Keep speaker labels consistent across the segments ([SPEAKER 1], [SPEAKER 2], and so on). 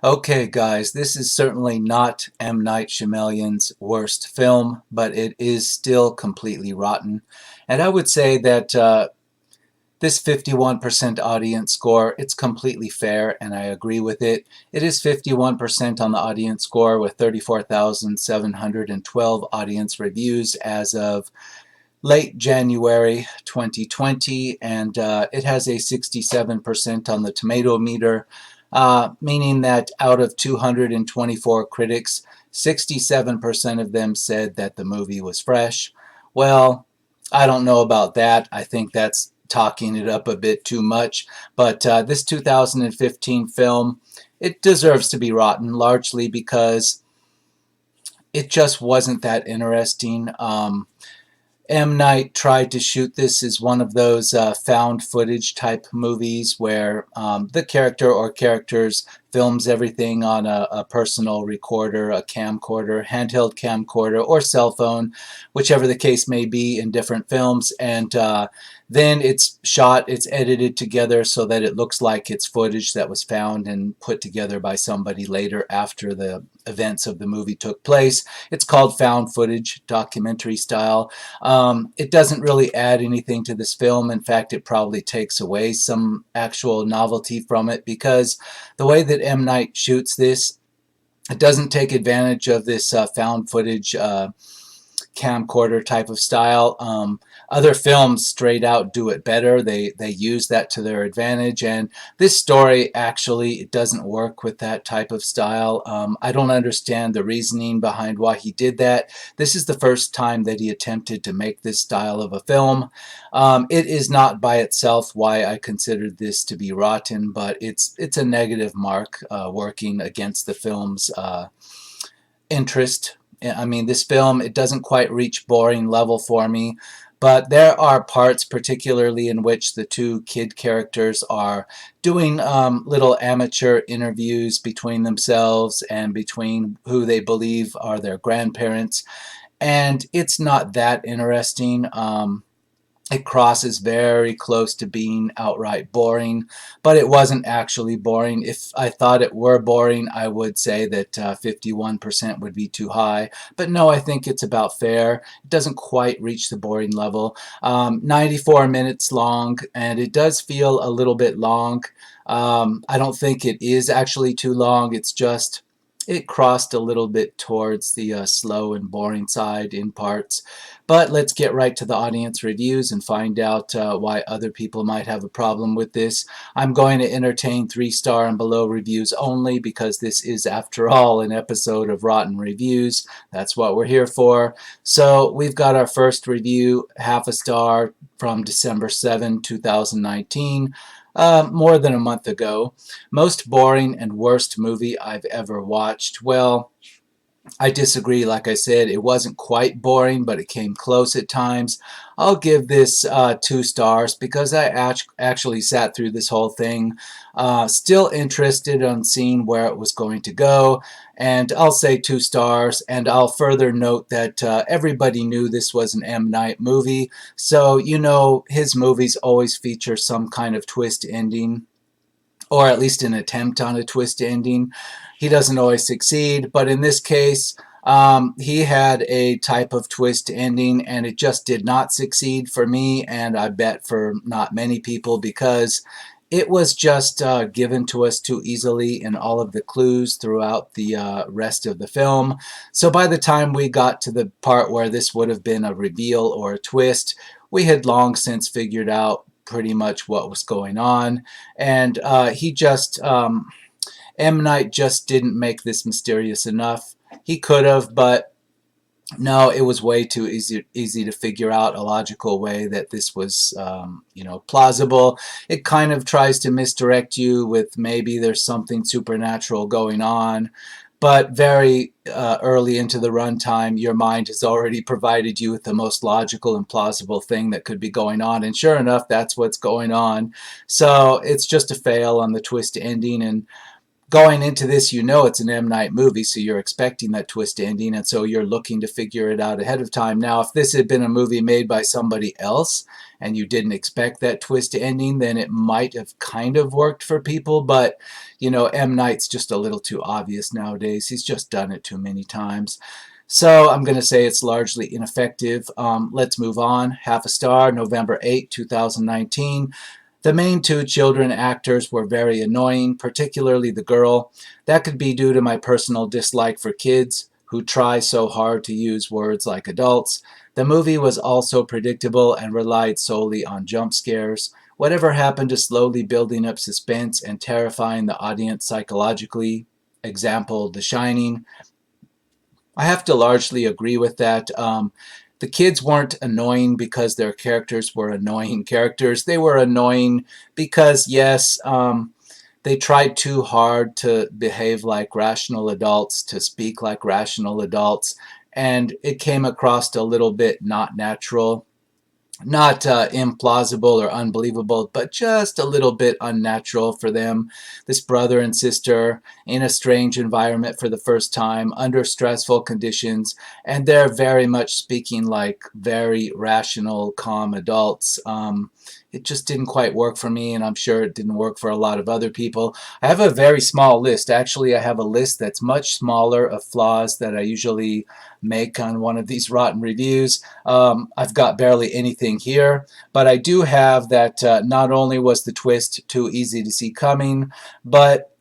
[SPEAKER 1] Okay, guys, this is certainly not M. Night Shyamalan's worst film, but it is still completely rotten. And I would say that this 51% audience score, it's completely fair, and I agree with it. It is 51% on the audience score with 34,712 audience reviews as of late January 2020, and it has a 67% on the tomato meter, meaning that out of 224 critics, 67% of them said that the movie was fresh. Well, I don't know about that. I think that's talking it up a bit too much, but this 2015 film, it deserves to be rotten, largely because it just wasn't that interesting. M. Night tried to shoot this as one of those found footage type movies where the character or characters films everything on a personal recorder, a camcorder, handheld camcorder, or cell phone, whichever the case may be in different films. And then it's shot, it's edited together so that it looks like it's footage that was found and put together by somebody later after the events of the movie took place. It's called found footage, documentary style. It doesn't really add anything to this film. In fact, it probably takes away some actual novelty from it because the way that M. Night shoots this, it doesn't take advantage of this found footage camcorder type of style. Other films straight out do it better. They use that to their advantage, and this story actually it doesn't work with that type of style. I don't understand the reasoning behind why he did that. This is the first time that he attempted to make this style of a film. It is not by itself why I considered this to be rotten, but it's a negative mark working against the film's interest. I mean, this film, it doesn't quite reach boring level for me, but there are parts, particularly in which the two kid characters are doing little amateur interviews between themselves and between who they believe are their grandparents, and it's not that interesting. It crosses very close to being outright boring, but it wasn't actually boring. If I thought it were boring, I would say that 51% would be too high. But no, I think it's about fair. It doesn't quite reach the boring level. 94 minutes long, and it does feel a little bit long. I don't think it is actually too long. It's just it crossed a little bit towards the slow and boring side in parts. But let's get right to the audience reviews and find out why other people might have a problem with this. I'm going to entertain 3-star and below reviews only because this is, after all, an episode of Rotten Reviews. That's what we're here for. So we've got our first review, half a star, from December 7, 2019. More than a month ago. Most boring and worst movie I've ever watched. Well, I disagree. Like I said, it wasn't quite boring, but it came close at times. I'll give this 2 stars because I actually sat through this whole thing, still interested on seeing where it was going to go, and I'll say 2 stars, and I'll further note that everybody knew this was an M. Night movie, so you know his movies always feature some kind of twist ending, or at least an attempt on a twist ending. He doesn't always succeed, but in this case, he had a type of twist ending, and it just did not succeed for me, and I bet for not many people, because it was just given to us too easily in all of the clues throughout the rest of the film. So by the time we got to the part where this would have been a reveal or a twist, we had long since figured out pretty much what was going on, and M. Night just didn't make this mysterious enough. He could have, but no, it was way too easy to figure out a logical way that this was, plausible. It kind of tries to misdirect you with maybe there's something supernatural going on, but very early into the runtime, your mind has already provided you with the most logical and plausible thing that could be going on, and sure enough, that's what's going on. So it's just a fail on the twist ending, and going into this, you know it's an M. Night movie, so you're expecting that twist ending, and so you're looking to figure it out ahead of time. Now, if this had been a movie made by somebody else and you didn't expect that twist ending, then it might have kind of worked for people, but, you know, M. Night's just a little too obvious nowadays. He's just done it too many times. So I'm going to say it's largely ineffective. Let's move on. Half a star, November 2019. The main two children actors were very annoying, particularly the girl. That could be due to my personal dislike for kids who try so hard to use words like adults. The movie was also predictable and relied solely on jump scares. Whatever happened to slowly building up suspense and terrifying the audience psychologically? Example, The Shining. I have to largely agree with that. The kids weren't annoying because their characters were annoying characters. They were annoying because, yes, they tried too hard to behave like rational adults, to speak like rational adults, and it came across a little bit not natural. Not implausible or unbelievable, but just a little bit unnatural for them. This brother and sister in a strange environment for the first time, under stressful conditions, and they're very much speaking like very rational, calm adults. It just didn't quite work for me, and I'm sure it didn't work for a lot of other people. I have a very small list. Actually, I have a list that's much smaller of flaws that I usually make on one of these rotten reviews. I've got barely anything here, but I do have that not only was the twist too easy to see coming, but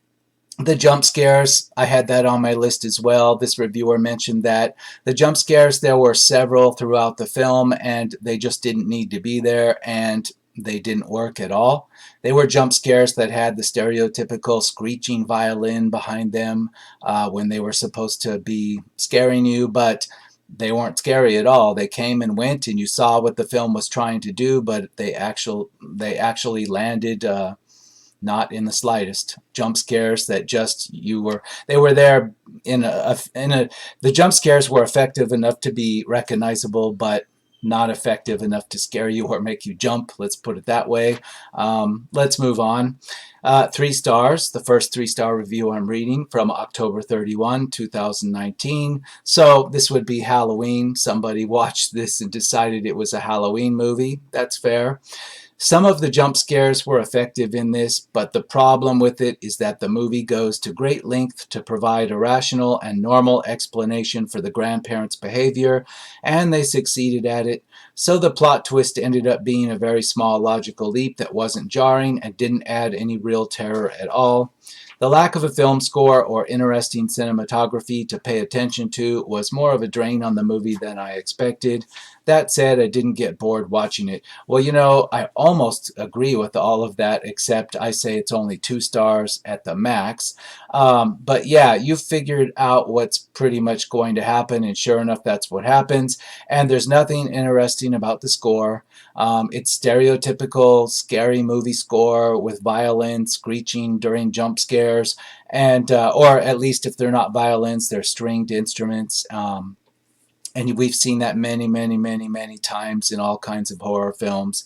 [SPEAKER 1] the jump scares, I had that on my list as well. This reviewer mentioned that the jump scares, there were several throughout the film, and they just didn't need to be there, and they didn't work at all. They were jump scares that had the stereotypical screeching violin behind them when they were supposed to be scaring you, but they weren't scary at all. They came and went, and you saw what the film was trying to do, but they actually landed not in the slightest. Jump scares that just they were there the jump scares were effective enough to be recognizable, but not effective enough to scare you or make you jump. Let's put it that way. Let's move on. 3 stars. The first 3-star review I'm reading from October 31, 2019. So this would be Halloween. Somebody watched this and decided it was a Halloween movie. That's fair. Some of the jump scares were effective in this, but the problem with it is that the movie goes to great length to provide a rational and normal explanation for the grandparents' behavior, and they succeeded at it. So the plot twist ended up being a very small logical leap that wasn't jarring and didn't add any real terror at all. The lack of a film score or interesting cinematography to pay attention to was more of a drain on the movie than I expected. That said, I didn't get bored watching it. Well, you know, I almost agree with all of that, except I say it's only 2 stars at the max. But yeah, you figured out what's pretty much going to happen, and sure enough, that's what happens. And there's nothing interesting about the score. It's stereotypical scary movie score with violin screeching during jump scares, and or at least if they're not violins, they're stringed instruments. And we've seen that many, many, many, many times in all kinds of horror films.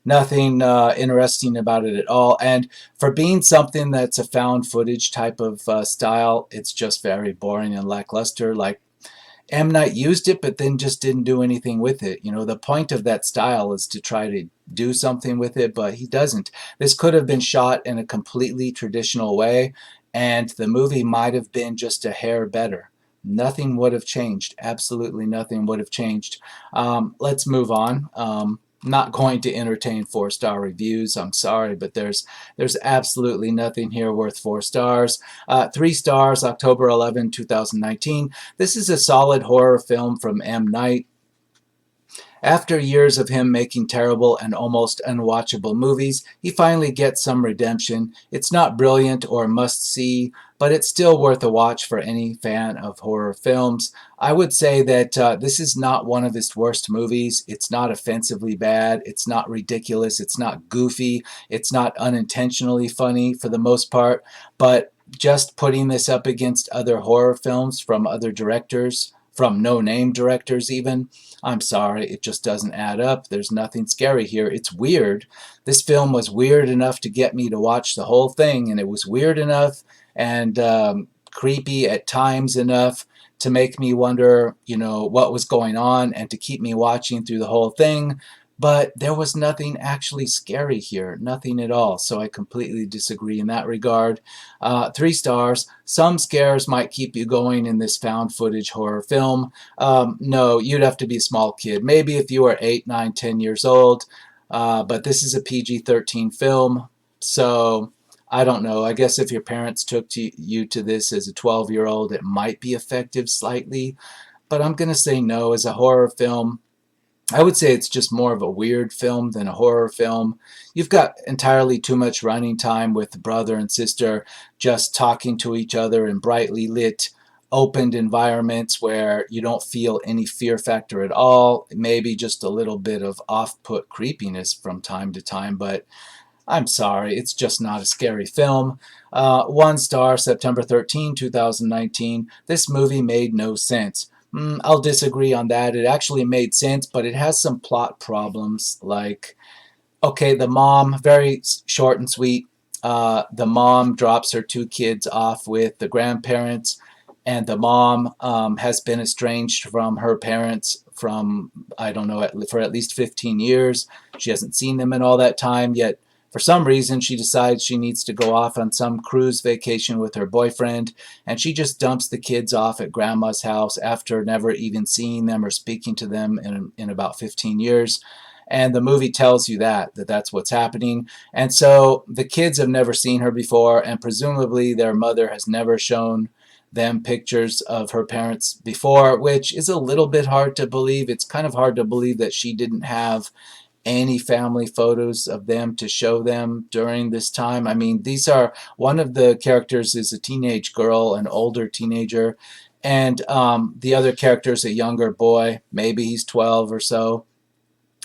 [SPEAKER 1] Nothing interesting about it at all. And for being something that's a found footage type of style, it's just very boring and lackluster. Like, M. Night used it, but then just didn't do anything with it. You know, the point of that style is to try to do something with it, but he doesn't. This could have been shot in a completely traditional way, and the movie might have been just a hair better. Nothing would have changed. Absolutely nothing would have changed. Let's move on. Not going to entertain 4-star reviews. I'm sorry, but there's absolutely nothing here worth 4 stars. 3 stars, October 11, 2019. This is a solid horror film from M. Night. After years of him making terrible and almost unwatchable movies, he finally gets some redemption. It's not brilliant or must-see, but it's still worth a watch for any fan of horror films. I would say that this is not one of his worst movies. It's not offensively bad. It's not ridiculous. It's not goofy. It's not unintentionally funny for the most part, but just putting this up against other horror films from other directors, from no-name directors even, I'm sorry, it just doesn't add up. There's nothing scary here. It's weird. This film was weird enough to get me to watch the whole thing, and it was weird enough and creepy at times enough to make me wonder, what was going on and to keep me watching through the whole thing. But there was nothing actually scary here, nothing at all. So I completely disagree in that regard. 3 stars. Some scares might keep you going in this found footage horror film. No, you'd have to be a small kid. Maybe if you were 8, 9, 10 years old. But this is a PG-13 film. So I don't know. I guess if your parents took you to this as a 12-year-old, it might be effective slightly. But I'm going to say no. As a horror film, I would say it's just more of a weird film than a horror film. You've got entirely too much running time with the brother and sister just talking to each other in brightly lit, opened environments where you don't feel any fear factor at all. Maybe just a little bit of off-put creepiness from time to time, but I'm sorry, it's just not a scary film. 1 star, September 13, 2019. This movie made no sense. I'll disagree on that. It actually made sense, but it has some plot problems. Like, okay, the mom, very short and sweet. The mom drops her 2 kids off with the grandparents, and the mom has been estranged from her parents from, I don't know, for at least 15 years. She hasn't seen them in all that time, yet for some reason she decides she needs to go off on some cruise vacation with her boyfriend, and she just dumps the kids off at grandma's house after never even seeing them or speaking to them in about 15 years. And the movie tells you that that's what's happening. And so the kids have never seen her before, and presumably their mother has never shown them pictures of her parents before, which is a little bit hard to believe. It's kind of hard to believe that she didn't have any family photos of them to show them during this time. I mean, these are, one of the characters is a teenage girl, an older teenager, and the other character is a younger boy. Maybe he's 12 or so.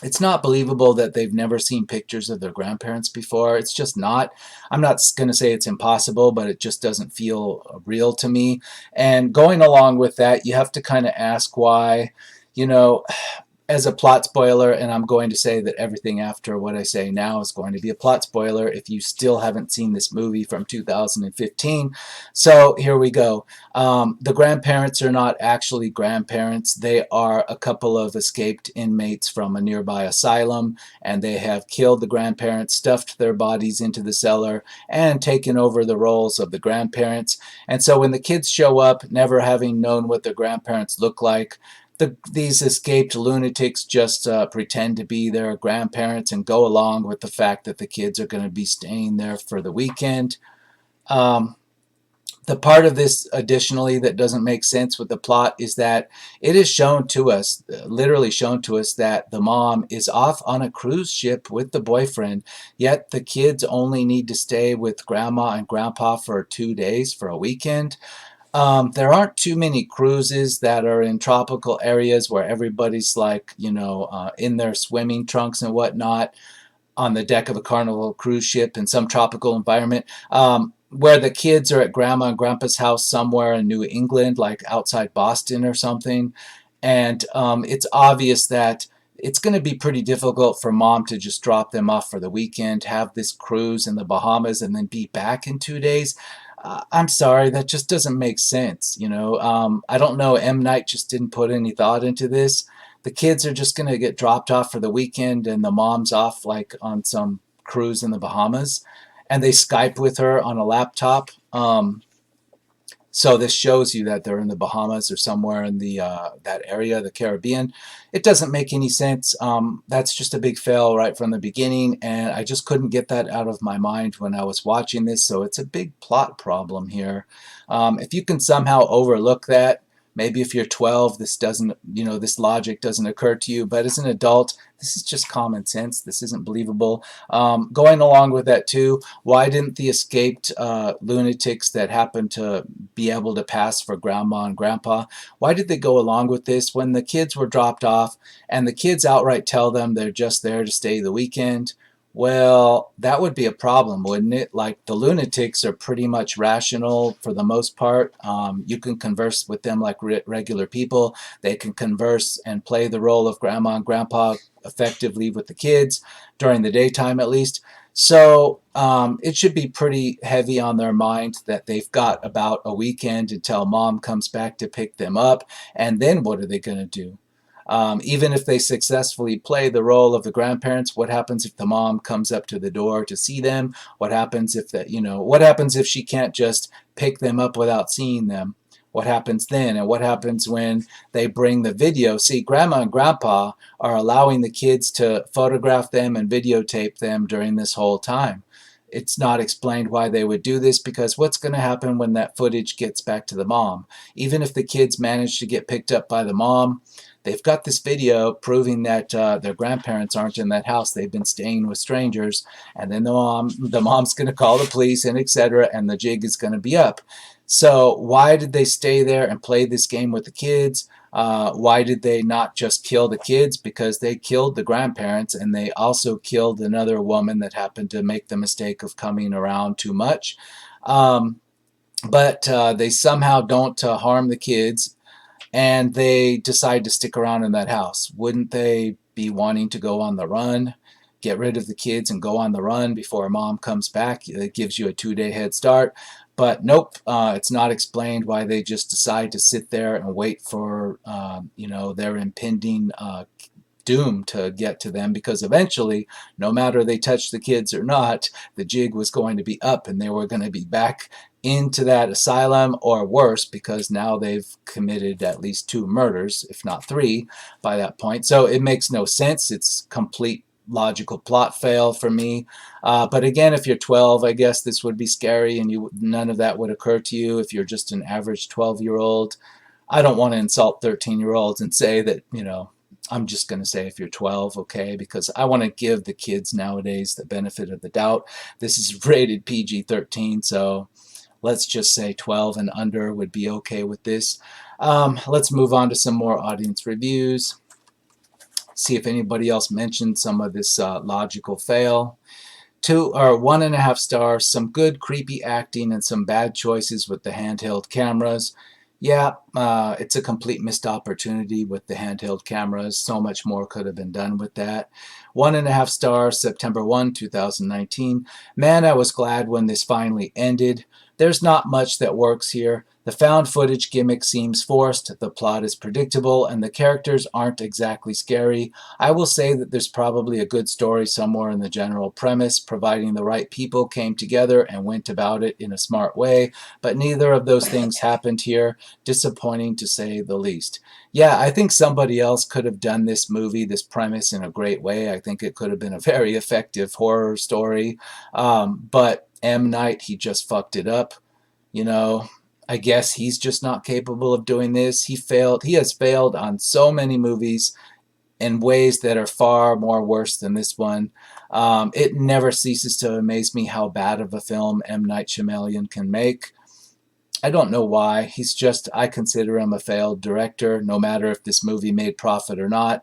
[SPEAKER 1] It's not believable that they've never seen pictures of their grandparents before. It's just not. I'm not going to say it's impossible, but it just doesn't feel real to me. And going along with that, you have to kind of ask why, you know, as a plot spoiler, and I'm going to say that everything after what I say now is going to be a plot spoiler if you still haven't seen this movie from 2015. So here we go. The grandparents are not actually grandparents. They are a couple of escaped inmates from a nearby asylum, and they have killed the grandparents, stuffed their bodies into the cellar, and taken over the roles of the grandparents. And so when the kids show up, never having known what their grandparents look like, these escaped lunatics just pretend to be their grandparents and go along with the fact that the kids are going to be staying there for the weekend. The part of this, additionally, that doesn't make sense with the plot is that it is shown to us, literally shown to us, that the mom is off on a cruise ship with the boyfriend, yet the kids only need to stay with grandma and grandpa for 2 days for a weekend. There aren't too many cruises that are in tropical areas where everybody's like, in their swimming trunks and whatnot on the deck of a Carnival cruise ship in some tropical environment. Where the kids are at grandma and grandpa's house somewhere in New England, like outside Boston or something. And it's obvious that it's going to be pretty difficult for mom to just drop them off for the weekend, have this cruise in the Bahamas, and then be back in 2 days. I'm sorry, that just doesn't make sense. I don't know. M. Night just didn't put any thought into this. The kids are just going to get dropped off for the weekend, and the mom's off like on some cruise in the Bahamas, and they Skype with her on a laptop. So this shows you that they're in the Bahamas or somewhere in the that area, the Caribbean. It doesn't make any sense. That's just a big fail right from the beginning, and I just couldn't get that out of my mind when I was watching this. So it's a big plot problem here. If you can somehow overlook that, maybe if you're 12, this doesn't, this logic doesn't occur to you. But as an adult, this is just common sense. This isn't believable. Going along with that too, why didn't the escaped lunatics that happened to be able to pass for grandma and grandpa, why did they go along with this when the kids were dropped off and the kids outright tell them they're just there to stay the weekend? Well, that would be a problem, wouldn't it? Like, the lunatics are pretty much rational for the most part. You can converse with them like regular people. They can converse and play the role of grandma and grandpa effectively with the kids during the daytime, at least. So it should be pretty heavy on their mind that they've got about a weekend until mom comes back to pick them up. And then what are they going to do? Even if they successfully play the role of the grandparents, what happens if the mom comes up to the door to see them? What happens if that, what happens if she can't just pick them up without seeing them? What happens then? And what happens when they bring the video? See, grandma and grandpa are allowing the kids to photograph them and videotape them during this whole time. It's not explained why they would do this, because what's going to happen when that footage gets back to the mom? Even if the kids manage to get picked up by the mom, they've got this video proving that their grandparents aren't in that house. They've been staying with strangers, and then the mom's going to call the police and etc. And the jig is going to be up. So why did they stay there and play this game with the kids? Why did they not just kill the kids? Because they killed the grandparents, and they also killed another woman that happened to make the mistake of coming around too much. But they somehow don't harm the kids, and they decide to stick around in that house. Wouldn't they be wanting to go on the run, get rid of the kids and go on the run before mom comes back? It gives you a 2-day head start. But nope, it's not explained why they just decide to sit there and wait for their impending doom to get to them, because eventually, no matter they touched the kids or not, the jig was going to be up and they were going to be back into that asylum, or worse, because now they've committed at least 2 murders, if not 3, by that point. So it makes no sense. It's complete logical plot fail for me. But again, if you're 12, I guess this would be scary, and none of that would occur to you if you're just an average 12-year-old. I don't want to insult 13-year-olds and say that, I'm just going to say if you're 12, okay, because I want to give the kids nowadays the benefit of the doubt. This is rated PG-13, so let's just say 12 and under would be okay with this. Let's move on to some more audience reviews. See if anybody else mentioned some of this logical fail. 1.5 stars, some good creepy acting and some bad choices with the handheld cameras. Yeah, it's a complete missed opportunity with the handheld cameras. So much more could have been done with that. 1.5 stars, September 1, 2019. Man, I was glad when this finally ended. There's not much that works here. The found footage gimmick seems forced, the plot is predictable, and the characters aren't exactly scary. I will say that there's probably a good story somewhere in the general premise, providing the right people came together and went about it in a smart way, but neither of those things happened here. Disappointing to say the least. Yeah, I think somebody else could have done this movie, this premise, in a great way. I think it could have been a very effective horror story, but M. Night, he just fucked it up. I guess he's just not capable of doing this. He has failed on so many movies in ways that are far more worse than this one. It never ceases to amaze me how bad of a film M. Night Shyamalan can make. I don't know why. I consider him a failed director, no matter if this movie made profit or not.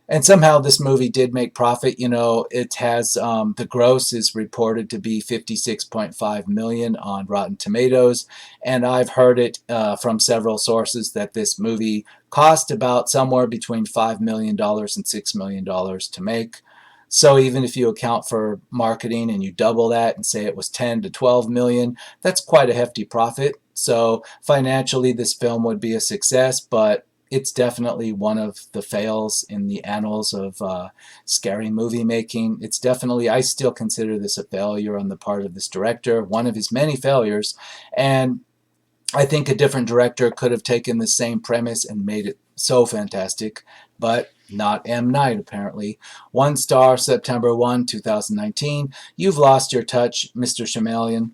[SPEAKER 1] And somehow this movie did make profit. It has, the gross is reported to be $56.5 million on Rotten Tomatoes. And I've heard it from several sources that this movie cost about somewhere between $5 million and $6 million to make. So even if you account for marketing and you double that and say it was 10 to 12 million, that's quite a hefty profit. So financially, this film would be a success, but it's definitely one of the fails in the annals of scary movie making. I still consider this a failure on the part of this director, one of his many failures. And I think a different director could have taken the same premise and made it so fantastic, but not M. Night, apparently. 1 star, September 1, 2019. You've lost your touch, Mr. Shyamalan.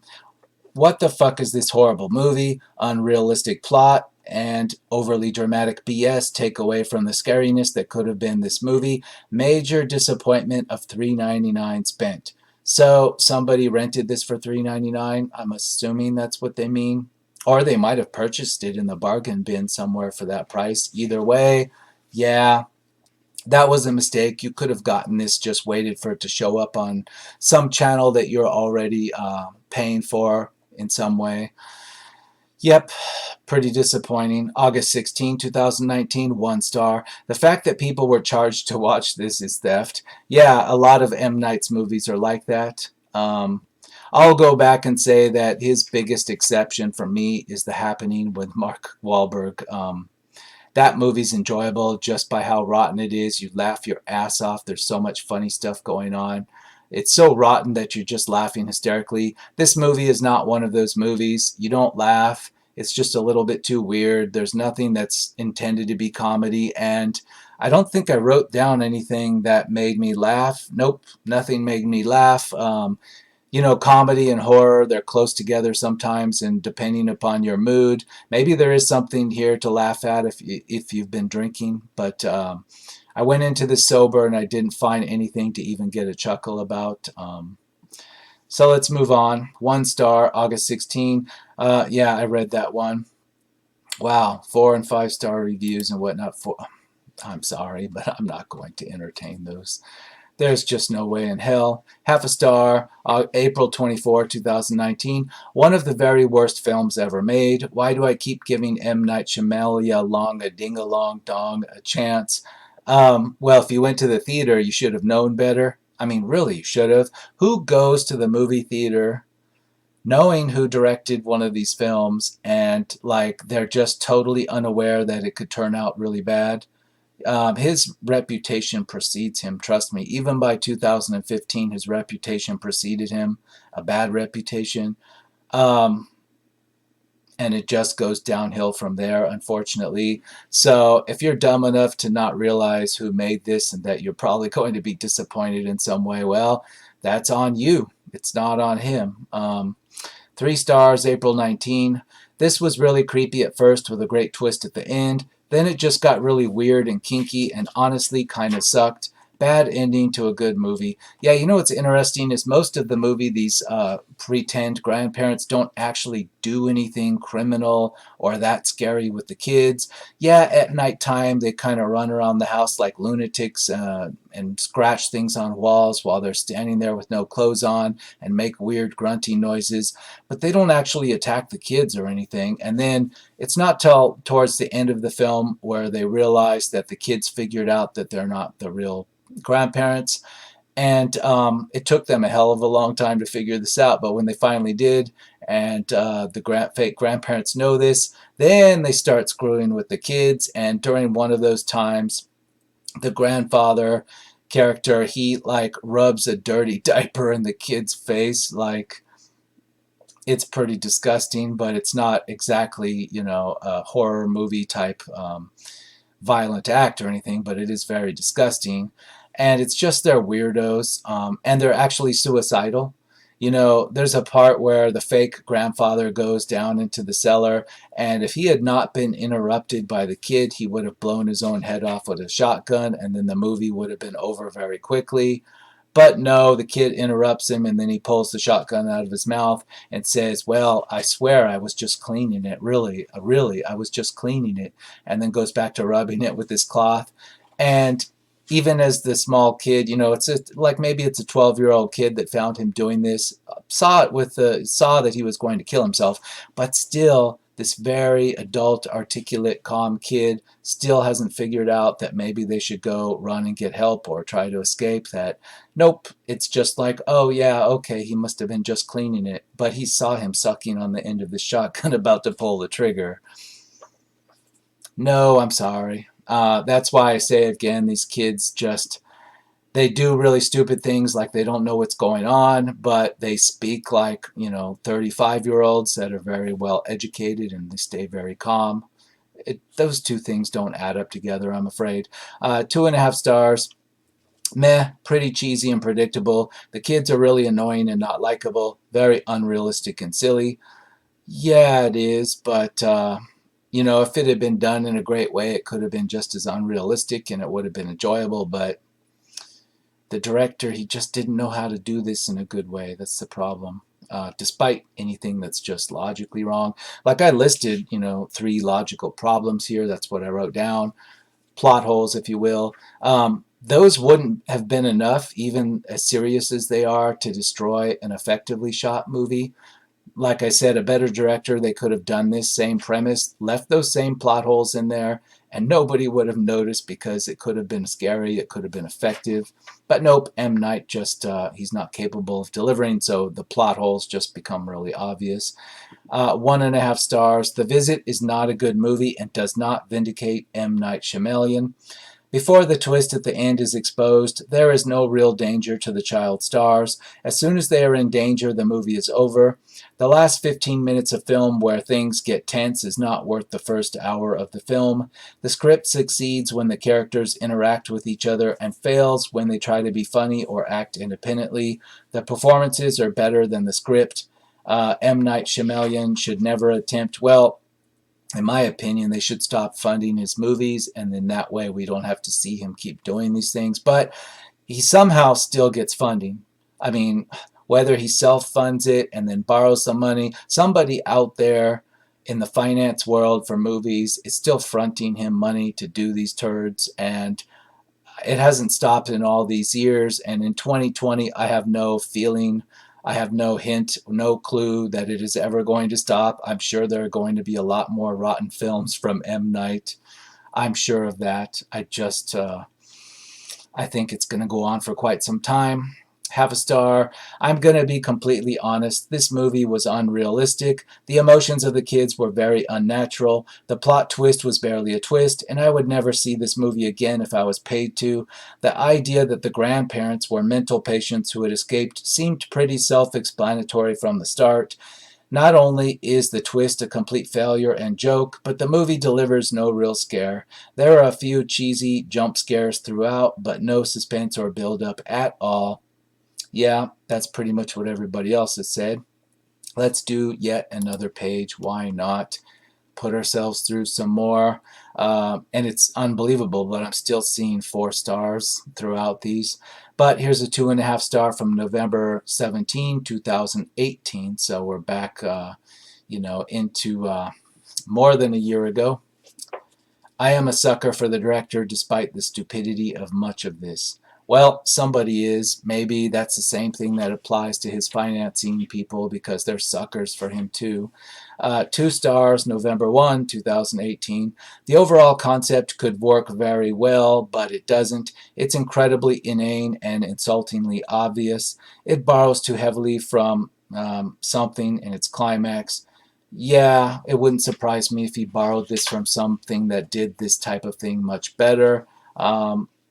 [SPEAKER 1] What the fuck is this horrible movie? Unrealistic plot and overly dramatic BS take away from the scariness that could have been this movie. Major disappointment of $3.99 spent. So somebody rented this for $3.99. I'm assuming that's what they mean. Or they might have purchased it in the bargain bin somewhere for that price. Either way, yeah, that was a mistake. You could have gotten this, just waited for it to show up on some channel that you're already paying for in some way. Yep, pretty disappointing. August 16, 2019, 1 star. The fact that people were charged to watch this is theft. Yeah, a lot of M. Night's movies are like that. Um, I'll go back and say that his biggest exception for me is The Happening with Mark Wahlberg. That movie's enjoyable just by how rotten it is. You laugh your ass off. There's so much funny stuff going on. It's so rotten that you're just laughing hysterically. This movie is not one of those movies. You don't laugh. It's just a little bit too weird. There's nothing that's intended to be comedy. And I don't think I wrote down anything that made me laugh. Nope, nothing made me laugh. Comedy and horror, they're close together sometimes, and depending upon your mood, maybe there is something here to laugh at if you've been drinking. But I went into this sober and I didn't find anything to even get a chuckle about. So let's move on. 1 star, August 16. Yeah, I read that one. Wow, 4 and 5 star reviews and whatnot. I'm sorry, but I'm not going to entertain those. There's just no way in hell. Half a star, April 24, 2019. One of the very worst films ever made. Why do I keep giving M. Night Shyamalan a ding-a-long dong a chance? Well, if you went to the theater, you should have known better. I mean, really, you should have. Who goes to the movie theater knowing who directed one of these films and, like, they're just totally unaware that it could turn out really bad? His reputation precedes him, trust me. Even by 2015, his reputation preceded him, a bad reputation. Um, and it just goes downhill from there, unfortunately. So if you're dumb enough to not realize who made this and that you're probably going to be disappointed in some way, well, that's on you. It's not on him. 3 stars, April 19. This was really creepy at first with a great twist at the end. Then it just got really weird and kinky and honestly kind of sucked. Bad ending to a good movie. Yeah, you know what's interesting is most of the movie, these pretend grandparents don't actually do anything criminal or that scary with the kids. Yeah, at nighttime they kind of run around the house like lunatics and scratch things on walls while they're standing there with no clothes on and make weird grunting noises. But they don't actually attack the kids or anything. And then it's not till towards the end of the film where they realize that the kids figured out that they're not the real grandparents. And it took them a hell of a long time to figure this out. But when they finally did, and the fake grandparents know this, then they start screwing with the kids. And during one of those times, the grandfather character, he like rubs a dirty diaper in the kid's face. Like, it's pretty disgusting, but it's not exactly, a horror movie type violent act or anything, but it is very disgusting. And it's just they're weirdos, and they're actually suicidal. There's a part where the fake grandfather goes down into the cellar, and if he had not been interrupted by the kid, he would have blown his own head off with a shotgun, and then the movie would have been over very quickly. But no, the kid interrupts him, and then he pulls the shotgun out of his mouth and says, "Well, I swear I was just cleaning it. Really, I was just cleaning it." And then goes back to rubbing it with his cloth. And even as the small kid, like maybe it's a 12-year-old kid that found him doing this, saw that he was going to kill himself, but still, this very adult, articulate, calm kid still hasn't figured out that maybe they should go run and get help or try to escape that. Nope, it's just like, oh yeah, okay, he must have been just cleaning it, but he saw him sucking on the end of the shotgun about to pull the trigger. No, I'm sorry. That's why I say again, these kids they do really stupid things, like they don't know what's going on, but they speak like, 35-year-olds that are very well educated, and they stay very calm. Those two things don't add up together, I'm afraid. 2.5 stars. Meh, pretty cheesy and predictable. The kids are really annoying and not likable. Very unrealistic and silly. Yeah, it is, but if it had been done in a great way, it could have been just as unrealistic and it would have been enjoyable. But the director, he just didn't know how to do this in a good way. That's the problem. Despite anything that's just logically wrong. Like I listed, 3 logical problems here. That's what I wrote down. Plot holes, if you will. Those wouldn't have been enough, even as serious as they are, to destroy an effectively shot movie. Like I said, a better director, they could have done this same premise, left those same plot holes in there, and nobody would have noticed because it could have been scary, it could have been effective. But nope, M. Night just, he's not capable of delivering, so the plot holes just become really obvious. 1.5 stars. The Visit is not a good movie and does not vindicate M. Night Shyamalan. Before the twist at the end is exposed, there is no real danger to the child stars. As soon as they are in danger, the movie is over. The last 15 minutes of film where things get tense is not worth the first hour of the film. The script succeeds when the characters interact with each other and fails when they try to be funny or act independently. The performances are better than the script. M. Night Shyamalan should never attempt, well, in my opinion, they should stop funding his movies, and then that way we don't have to see him keep doing these things. But he somehow still gets funding. I mean, whether he self-funds it and then borrows some money, somebody out there in the finance world for movies is still fronting him money to do these turds, and it hasn't stopped in all these years. And in 2020, I have no feeling, I have no hint, no clue that it is ever going to stop. I'm sure there are going to be a lot more rotten films from M. Night. I'm sure of that. I think it's going to go on for quite some time. Half a star. I'm going to be completely honest. This movie was unrealistic. The emotions of the kids were very unnatural. The plot twist was barely a twist, and I would never see this movie again if I was paid to. The idea that the grandparents were mental patients who had escaped seemed pretty self-explanatory from the start. Not only is the twist a complete failure and joke, but the movie delivers no real scare. There are a few cheesy jump scares throughout, but no suspense or build-up at all. Yeah, that's pretty much what everybody else has said. Let's do yet another page. Why not? Put ourselves through some more. And it's unbelievable, but I'm still seeing 4 stars throughout these. But here's a 2.5 star from November 17, 2018. So we're back, into more than a year ago. I am a sucker for the director despite the stupidity of much of this. Well, somebody is. Maybe that's the same thing that applies to his financing people because they're suckers for him too. 2 stars, November 1, 2018. The overall concept could work very well, but it doesn't. It's incredibly inane and insultingly obvious. It borrows too heavily from something in its climax. Yeah, it wouldn't surprise me if he borrowed this from something that did this type of thing much better.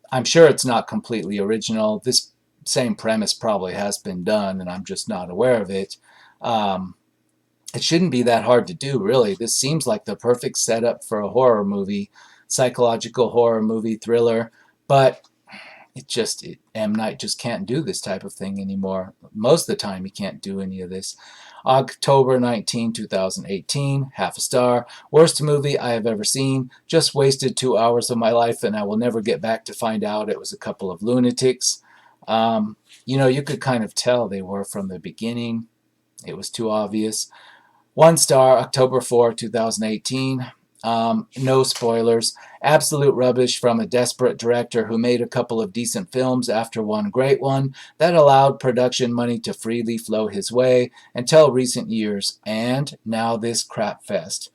[SPEAKER 1] I'm sure it's not completely original. This same premise probably has been done, and I'm just not aware of it. It shouldn't be that hard to do, really. This seems like the perfect setup for a horror movie, psychological horror movie, thriller, but M. Night just can't do this type of thing anymore. Most of the time, he can't do any of this. October 19, 2018, half a star. Worst movie I have ever seen. Just wasted 2 hours of my life, and I will never get back to find out it was a couple of lunatics. You could kind of tell they were from the beginning. It was too obvious. 1 star, October 4, 2018. No spoilers. Absolute rubbish from a desperate director who made a couple of decent films after one great one that allowed production money to freely flow his way until recent years. And now this crap fest.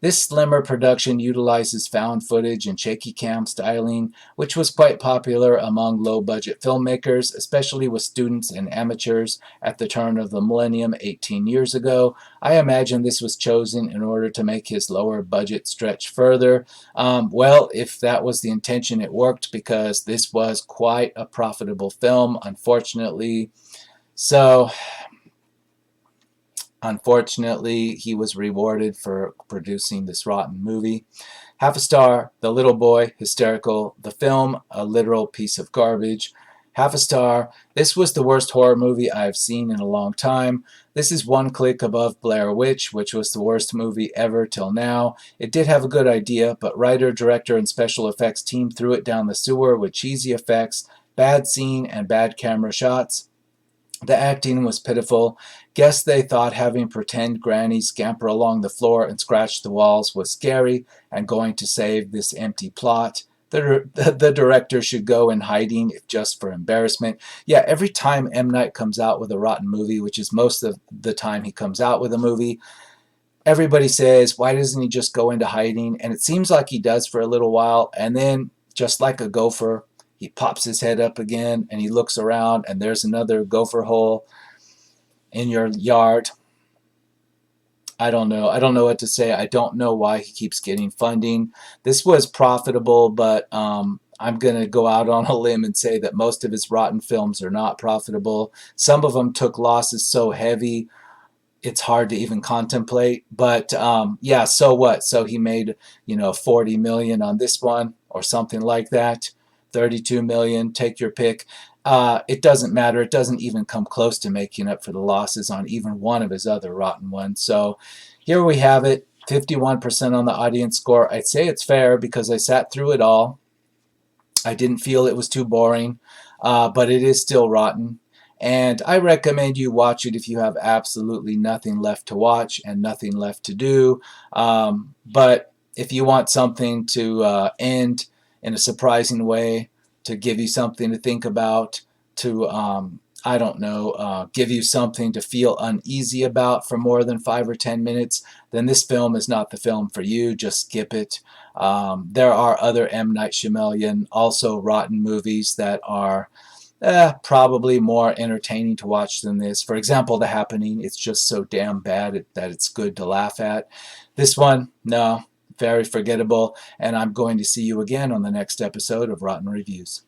[SPEAKER 1] This slimmer production utilizes found footage and shaky cam styling, which was quite popular among low-budget filmmakers, especially with students and amateurs at the turn of the millennium 18 years ago. I imagine this was chosen in order to make his lower budget stretch further. Well, if that was the intention, it worked because this was quite a profitable film, unfortunately. Unfortunately, he was rewarded for producing this rotten movie. Half a star, The Little Boy, hysterical. The film, a literal piece of garbage. Half a star, this was the worst horror movie I have seen in a long time. This is one click above Blair Witch, which was the worst movie ever till now. It did have a good idea, but writer, director, and special effects team threw it down the sewer with cheesy effects, bad scene, and bad camera shots. The acting was pitiful. Guess they thought having pretend grannies scamper along the floor and scratch the walls was scary and going to save this empty plot. The director should go in hiding if just for embarrassment. Yeah, every time M. Night comes out with a rotten movie, which is most of the time he comes out with a movie, everybody says, why doesn't he just go into hiding? And it seems like he does for a little while, and then just like a gopher, he pops his head up again and he looks around, and there's another gopher hole in your yard. I don't know. I don't know what to say. I don't know why he keeps getting funding. This was profitable, but I'm going to go out on a limb and say that most of his rotten films are not profitable. Some of them took losses so heavy it's hard to even contemplate. But yeah, so what? So he made 40 million on this one or something like that. 32 million. Take your pick. It doesn't matter. It doesn't even come close to making up for the losses on even one of his other rotten ones. So here we have it. 51% on the audience score. I'd say it's fair because I sat through it all. I didn't feel it was too boring, but it is still rotten. And I recommend you watch it if you have absolutely nothing left to watch and nothing left to do. But if you want something to end in a surprising way, to give you something to think about, to, I don't know, give you something to feel uneasy about for more than 5 or 10 minutes, then this film is not the film for you. Just skip it. There are other M. Night Shyamalan, also rotten movies that are probably more entertaining to watch than this. For example, The Happening. It's just so damn bad that it's good to laugh at. This one, no, very forgettable. And I'm going to see you again on the next episode of Rotten Reviews.